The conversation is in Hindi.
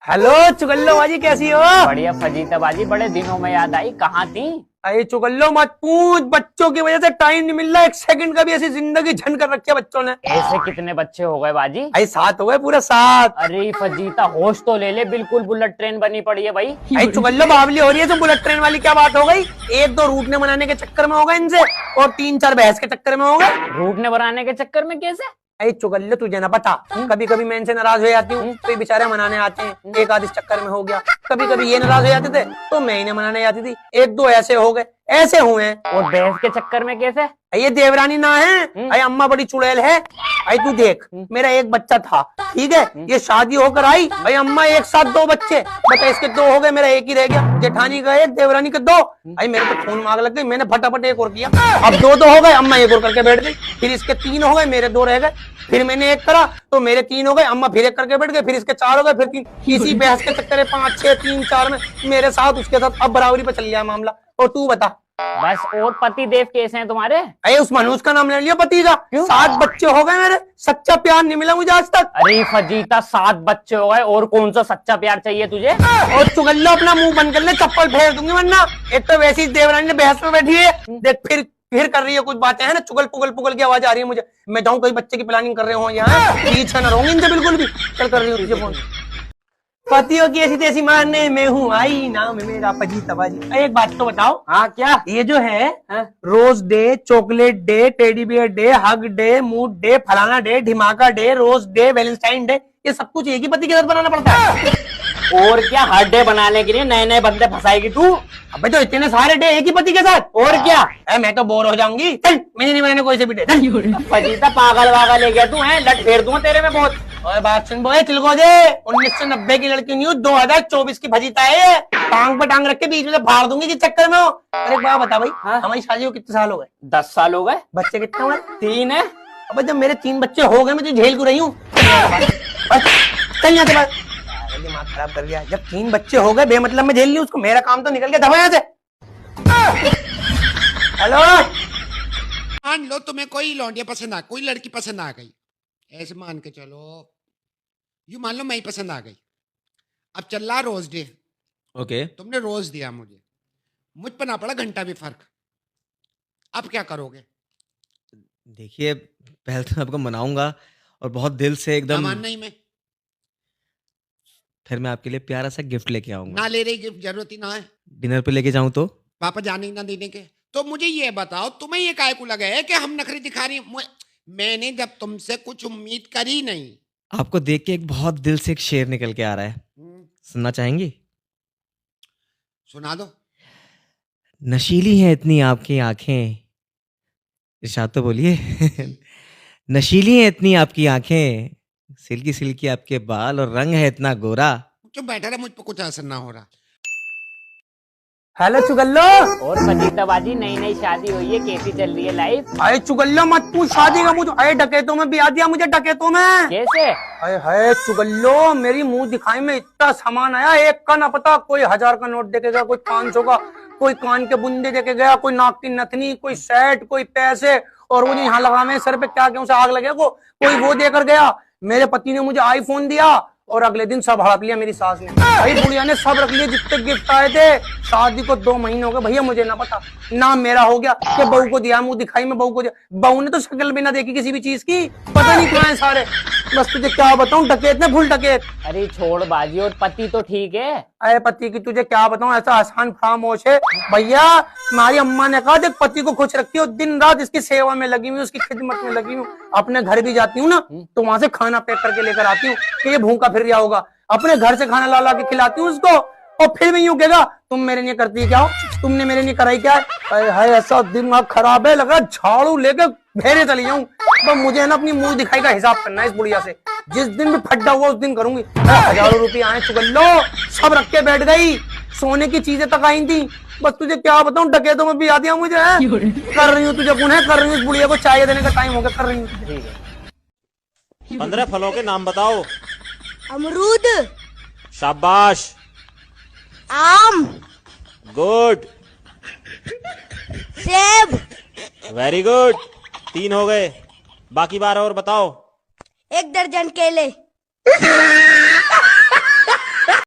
हेलो चुगल्लो बाजी, कैसी हो? बढ़िया फजीता बाजी, बड़े दिनों में याद आई, कहाँ थी? अरे चुगल्लो मत पूछ, बच्चों की वजह से टाइम नहीं मिल रहा, एक सेकंड का भी। ऐसी जिंदगी झंड कर रखी है बच्चों ने। ऐसे कितने बच्चे हो गए बाजी? अरे 7 हो गए, पूरे 7। अरे फजीता होश तो ले ले, बिल्कुल बुलेट ट्रेन बनी पड़ी है भाई। अरे चुगल्लो बावली हो रही है तो बुलेट ट्रेन वाली क्या बात हो गई? 1-2 रूटने बनाने के चक्कर में हो गए इनसे, और 3-4 बहस के चक्कर में हो गए। रूटने बनाने के चक्कर में कैसे? अरे चुगल्लो तुझे ना पता, कभी कभी मैं इनसे नाराज हो जाती हूँ तो ये बेचारे मनाने आते हैं, एक आध इस चक्कर में हो गया। कभी कभी ये नाराज हो जाते थे तो मैं इन्हें मनाने जाती थी, 1-2 ऐसे हो गए, ऐसे हुए हैं। और बहस के चक्कर में कैसे? ये देवरानी ना है, अरे अम्मा बड़ी चुड़ैल है। अरे तू देख, मेरा एक बच्चा था, ठीक है, ये शादी होकर आई, भाई अम्मा एक साथ 2 बच्चे, बता इसके 2 हो गए, मेरा एक ही रह गया। जेठानी का 1, देवरानी के 2। भाई मेरे तो खून मांग लग गई, मैंने फटाफट एक और किया, अब 2 तो हो गए, अम्मा एक और करके बैठ गई। फिर इसके 3 हो गए, मेरे 2 रह गए। फिर मैंने एक करा तो मेरे 3 हो गए, अम्मा फिर एक करके बैठ गए, फिर इसके 4 हो गए, फिर 3। इसी बहस के चक्कर में 5, 6, 3, 4 में मेरे साथ उसके साथ अब बराबरी पे चल गया मामला। और तू बता। बस, और पति देव कैसे हैं तुम्हारे? अरे उस मनुष्य का नाम ले लिया पति का। 7 बच्चे हो गए मेरे, सच्चा प्यार नहीं मिला मुझे आज तक। अरे फजीता 7 बच्चे हो गए, और कौन सा सच्चा प्यार चाहिए तुझे? और चुगल्लो अपना मुंह बंद कर ले, चप्पल फेर दूंगी वरना। एक तो वैसी देवरानी ने बहस में बैठी है, देख फिर कर रही है कुछ बातें, है ना, चुगल पुगल की आवाज आ रही है मुझे। मैं जाऊं कोई बच्चे की प्लानिंग कर रहे हो यहाँ, पीछे न रहूंगी इनसे बिल्कुल भी। चल कर रही हूँ तुझे फोन। पतियों की ऐसी तैसी मारने में हूँ आई, नाम है मेरा फजीता बाजी। एक बात तो बताओ। हाँ क्या? ये जो है rose day, chocolate day, teddy bear day, hug day, mood day, फलाना डे, ढिमाका day, rose day, Valentine day, ये सब कुछ एक ही पति के साथ बनाना पड़ता है। और क्या, हर डे बनाने के लिए नए नए बंदे फंसाएगी तू? अबे तो इतने सारे डे एक ही पति के साथ, और क्या? मैं तो बोर हो जाऊंगी, चल मैंने नहीं बनाने कोई से भी डे। फजीता पागल वागल ले गया तू, है लट फेर दूंगा तेरे में बहुत। और बात सुन बोए, चिलको दे, 1990 की लड़की नहीं हूँ, 2024 की फजीता है ये। टांग पे टांग रख के बीच में फाड़ दूंगी जिस चक्कर में हो। अरे बात बता भाई, हमारी शादी को कितने साल हो गए? 10 साल हो गए। बच्चे कितने हुए? 3 है। अब जब मेरे 3 बच्चे हो गए, मैं तो झेल क्यों रही हूँ? चल यहाँ से बात, दिमाग खराब कर दिया। जब 3 बच्चे हो गए, बेमतलब में झेल ली उसको, मेरा काम तो निकल गया। दबा यहाँ से। हेलो, मान लो तुम्हें कोई लौंडिया पसंद आ, कोई लड़की पसंद आ गई, ऐसे मान के चलो, यूं मान लो मैं ही पसंद आ गई। अब चल रहा रोज डे, ओके। तुमने रोज दिया मुझे, मुझ पर ना पड़ा घंटा भी फर्क, अब क्या करोगे? देखिए, पहले तो मैं आपको मनाऊंगा और बहुत दिल से एकदम, मानना ही मैं, फिर मैं आपके लिए प्यारा सा गिफ्ट लेके आऊंगा। ना ले रही गिफ्ट, जरूरत ही ना है। डिनर पे लेके जाऊं तो? पापा जाने ना देने के। तो मुझे ये बताओ, तुम्हें ये काय को लगा है कि हम नखरे दिखा रही हैं? मैंने जब तुमसे कुछ उम्मीद करी नहीं। आपको देख के एक बहुत दिल से एक शेर निकल के आ रहा है, सुनना चाहेंगी? सुना दो। नशीली हैं इतनी आपकी आंखें, इरशाद तो बोलिए। नशीली हैं इतनी आपकी आंखें, सिल्की सिल्की आपके बाल, और रंग है इतना गोरा। क्यों बैठा रहा, मुझ पर कुछ असर ना हो रहा। हेलो चुगल्लो। और फजीता बाजी, नई नई शादी हुई है, कैसी चल रही है लाइफ? अरे चुगल्लो मत पूछ शादी का मुझे। अरे डकैतों में बिया दिया मुझे, डकैतों में। कैसे? अरे है चुगल्लो, मेरी मुंह दिखाई में इतना सामान आया, एक का ना पता। कोई 1000 का नोट देके गया, कोई 500 का, कोई कान के बुंदे देके गया, कोई नाक की नथनी, कोई सेट, कोई पैसे, और वो जो यहाँ लगावे सर पे, क्या क्यों से आग लगे को, कोई वो देकर गया। मेरे पति ने मुझे आईफोन दिया, और अगले दिन सब हड़प लिया मेरी सास ने। भाई बुढ़िया ने सब रख लिया जितने गिफ्ट आए थे। शादी को 2 महीने हो गए भैया, मुझे ना पता, नाम मेरा हो गया कि बहू को दिया, मुंह दिखाई में बहू को दिया। बहू ने तो शक्ल भी ना देखी किसी भी चीज की, पता नहीं कहाँ है सारे। बस तुझे क्या बताऊं, डकैत ने फुल डकैत। अरे छोड़ बाजी, और पति तो ठीक है? अरे पति की तुझे क्या बताऊं, ऐसा आसान खामोश है भैया। हमारी अम्मा ने कहा, देख पति को खुश रखती हो, दिन रात इसकी सेवा में लगी हुई, उसकी खिदमत में लगी हुई। अपने घर भी जाती हूँ ना, तो वहां से खाना पैक करके लेकर आती हूँ कि ये भूखा फिर गया होगा। अपने घर से खाना ला ला के खिलाती हूँ उसको, और फिर भी यूं कहेगा तुम मेरे लिए करती है क्या हो, तुमने मेरे लिए कराई क्या है? ऐसा दिमाग खराब है, लगा झाड़ू लेके भेरे चली जाऊं। तो मुझे ना अपनी मुंह दिखाई का हिसाब करना है इस बुढ़िया से। जिस दिन भी फड्डा हुआ उस दिन करूंगी। 1000 रुपये आए चुगल्लो, सब रख के बैठ गई, सोने की चीजें तक आई थी। बस तुझे क्या बताऊं, डकैतों में भी आ दिया मुझे। कर रही हूँ तुझे पुनः, कर रही हूँ। इस बुढ़िया को चाय देने का टाइम हो गया, कर रही हूँ। 15 फलों के नाम बताओ। अमरूद, शाबाश, आम, गुड, सेब, वेरी गुड। 3 हो गए, बाकी 12 और बताओ। 1 दर्जन केले।